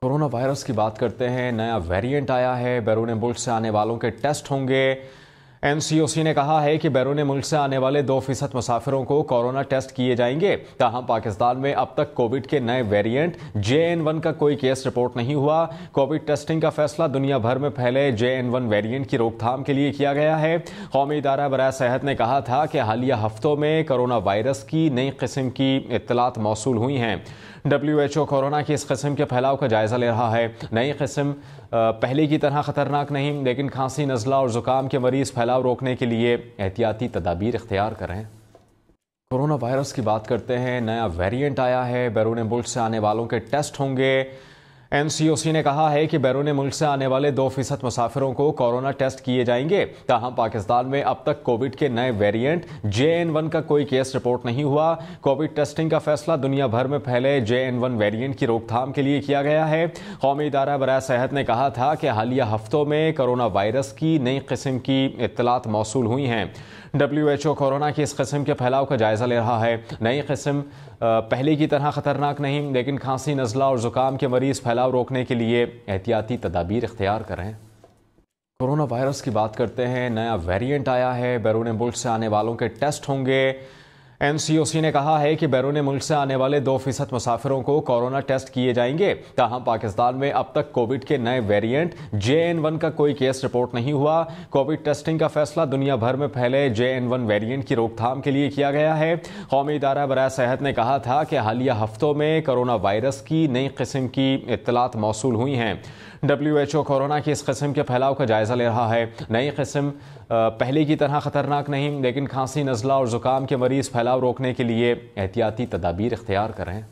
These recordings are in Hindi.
कोरोना वायरस की बात करते हैं। नया वेरिएंट आया है। बैरून मुल्क से आने वालों के टेस्ट होंगे। एनसीओसी ने कहा है कि बैरून मुल्क से आने वाले 2% मुसाफिरों को कोरोना टेस्ट किए जाएंगे। ताहम पाकिस्तान में अब तक कोविड के नए वेरिएंट JN1 का कोई केस रिपोर्ट नहीं हुआ। कोविड टेस्टिंग का फैसला दुनिया भर में फैले JN1 वेरिएंट की रोकथाम के लिए किया गया है। कौमी इदारा बराए सेहत ने कहा था कि हालिया हफ्तों में कोरोना वायरस की नई किस्म की इत्तलात मौसूल हुई हैं। WHO कोरोना की इस किस्म के फैलाव का जायजा ले रहा है। नई किस्म पहले की तरह खतरनाक नहीं, लेकिन खांसी, नज़ला और जुकाम के मरीज फैलाव रोकने के लिए एहतियाती तदाबीर इख्तियार करें। कोरोना वायरस की बात करते हैं। नया वेरिएंट आया है। बैरून मुल्क से आने वालों के टेस्ट होंगे। एनसीओसी ने कहा है कि बैरून मुल्क से आने वाले 2% मुसाफिरों को कोरोना टेस्ट किए जाएंगे। ताहम पाकिस्तान में अब तक कोविड के नए वेरिएंट JN1 का कोई केस रिपोर्ट नहीं हुआ। कोविड टेस्टिंग का फैसला दुनिया भर में फैले JN1 वेरिएंट की रोकथाम के लिए किया गया है। कौमी इदारा बराए सेहत ने कहा था कि हालिया हफ्तों में कोरोना वायरस की नई किस्म की इत्तलात मौसूल हुई हैं। WHO कोरोना की इस किस्म के फैलाव का जायजा ले रहा है। नई किस्म पहले की तरह खतरनाक नहीं, लेकिन खांसी, नज़ला और जुकाम के मरीज फैलाव रोकने के लिए एहतियाती तदाबीर इख्तियार करें। कोरोना वायरस की बात करते हैं। नया वेरिएंट आया है। बैरून मुल्क से आने वालों के टेस्ट होंगे। एनसीओसी ने कहा है कि बैरून मुल्क से आने वाले 2% मुसाफिरों को कोरोना टेस्ट किए जाएंगे। ताहम पाकिस्तान में अब तक कोविड के नए वेरिएंट JN1 का कोई केस रिपोर्ट नहीं हुआ। कोविड टेस्टिंग का फैसला दुनिया भर में फैले JN1 वेरिएंट की रोकथाम के लिए किया गया है। कौमी इदारा बराए सेहत ने कहा था कि हालिया हफ्तों में कोरोना वायरस की नई किस्म की इत्तलात मौसूल हुई हैं। WHO कोरोना की इस किस्म के फैलाव का जायजा ले रहा है। नई किस्म पहले की तरह खतरनाक नहीं, लेकिन खांसी, नज़ला और जुकाम के मरीज फैलाव रोकने के लिए एहतियाती तदाबीर इख्तियार करें।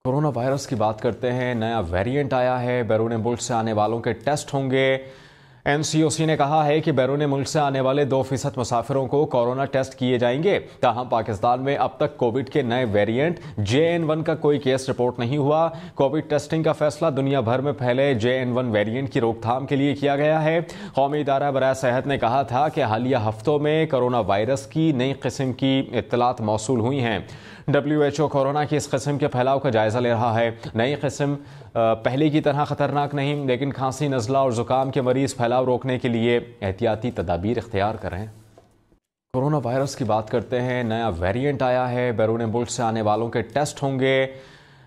कोरोना वायरस की बात करते हैं। नया वेरिएंट आया है। बैरून मुल्क से आने वालों के टेस्ट होंगे। एनसीओसी ने कहा है कि बैरून मुल्क से आने वाले 2% मुसाफिरों को कोरोना टेस्ट किए जाएंगे। ताहम पाकिस्तान में अब तक कोविड के नए वेरिएंट JN1 का कोई केस रिपोर्ट नहीं हुआ। कोविड टेस्टिंग का फैसला दुनिया भर में फैले JN1 वेरिएंट की रोकथाम के लिए किया गया है। कौमी इदारा बराए सेहत ने कहा था कि हालिया हफ्तों में कोरोना वायरस की नई किस्म की इत्तलात मौसूल हुई हैं। WHO कोरोना की इस किस्म के फैलाव का जायजा ले रहा है। नई किस्म पहले की तरह खतरनाक नहीं, लेकिन खांसी, नज़ला और जुकाम के मरीज फैलाव रोकने के लिए एहतियाती तदाबीर इख्तियार करें। कोरोना वायरस की बात करते हैं। नया वेरिएंट आया है। बैरून मुल्क से आने वालों के टेस्ट होंगे।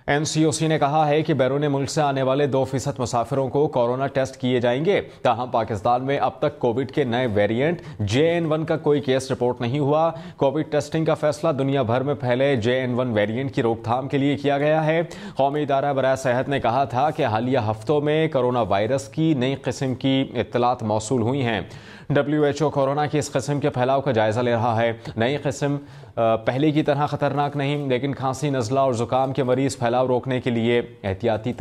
एनसीओसी ने कहा है कि बैरून मुल्क से आने वाले 2% मुसाफिरों को कोरोना टेस्ट किए जाएंगे। ताहम पाकिस्तान में अब तक कोविड के नए वेरिएंट JN1 का कोई केस रिपोर्ट नहीं हुआ। कोविड टेस्टिंग का फैसला दुनिया भर में फैले JN1 वेरिएंट की रोकथाम के लिए किया गया है। कौमी इदारा बराए सेहत ने कहा था कि हालिया हफ्तों में कोरोना वायरस की नई किस्म की इत्तलात मौसूल हुई हैं। WHO कोरोना की इस किस्म के फैलाव का जायजा ले रहा है। नई किस्म पहले की तरह खतरनाक नहीं, लेकिन खांसी, नज़ला और जुकाम के मरीज फैलाव रोकने के लिए एहतियाती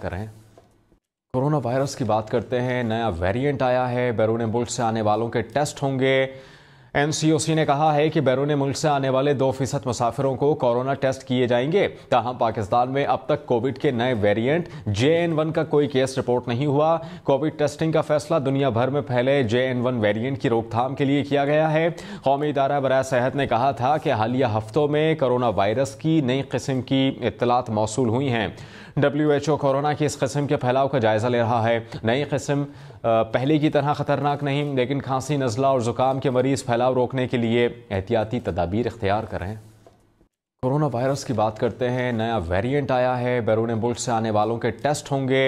तदाबीर इख्तियार करें। कोरोना वायरस की बात करते हैं। नया वेरिएंट आया है। बैरून मुल्क से आने वालों के टेस्ट होंगे। एनसीओसी ने कहा है कि बैरून मुल्क से आने वाले 2% मुसाफिरों को कोरोना टेस्ट किए जाएंगे। ताहम पाकिस्तान में अब तक कोविड के नए वेरिएंट JN1 का कोई केस रिपोर्ट नहीं हुआ। कोविड टेस्टिंग का फैसला दुनिया भर में फैले JN1 वेरिएंट की रोकथाम के लिए किया गया है। कौमी इदारा बराए सेहत ने कहा था कि हालिया हफ्तों में कोरोना वायरस की नई किस्म की इत्तलात मौसूल हुई हैं। WHO कोरोना की इस किस्म के फैलाव का जायजा ले रहा है। नई किस्म पहले की तरह खतरनाक नहीं, लेकिन खांसी, नज़ला और जुकाम के मरीज फैलाव रोकने के लिए एहतियाती तदाबीर इख्तियार करें। कोरोना वायरस की बात करते हैं। नया वेरिएंट आया है। बैरून मुल्क से आने वाले 2% मुसाफिरों को कोरोना टेस्ट किए जाएंगे। ताहम पाकिस्तान में अब तक कोविड के नए वेरिएंट JN1 का कोई केस रिपोर्ट नहीं हुआ। कोविड टेस्टिंग का फैसला दुनिया भर में फैले JN1 वेरिएंट की रोकथाम के लिए किया गया है। कौमी इदारा बराए सेहत ने कहा था कि हालिया हफ्तों में कोरोना वायरस की नई किस्म की इत्तलात मौसूल हुई हैं। WHO कोरोना की इस किस्म के फैलाव का जायजा ले रहा है। नई किस्म पहले की तरह खतरनाक नहीं, लेकिन खांसी, नज़ला और जुकाम के मरीज फैलाव रोकने के लिए एहतियाती तदाबीर इख्तियार करें। कोरोना वायरस की बात करते हैं। नया वेरिएंट आया है। बैरून मुल्क से आने वालों के टेस्ट होंगे।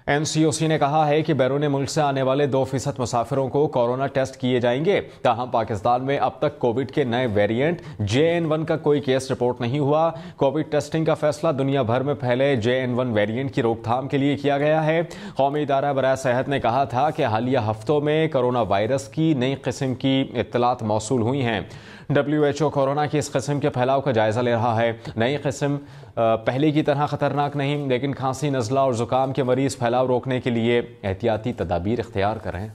एनसीओसी ने कहा है कि बैरून मुल्क से आने वाले 2% मुसाफिरों को कोरोना टेस्ट किए जाएंगे। ताहम पाकिस्तान में अब तक कोविड के नए वेरिएंट JN1 का कोई केस रिपोर्ट नहीं हुआ। कोविड टेस्टिंग का फैसला दुनिया भर में फैले JN1 वेरिएंट की रोकथाम के लिए किया गया है। कौमी इदारा बराए सेहत ने कहा था कि हालिया हफ्तों में कोरोना वायरस की नई किस्म की इत्तलात मौसूल हुई हैं। WHO कोरोना की इस किस्म के फैलाव का जायजा ले रहा है। नई किस्म पहले की तरह खतरनाक नहीं, लेकिन खांसी, नज़ला और जुकाम के मरीज फैलाव रोकने के लिए एहतियाती तदाबीर इख्तियार करें।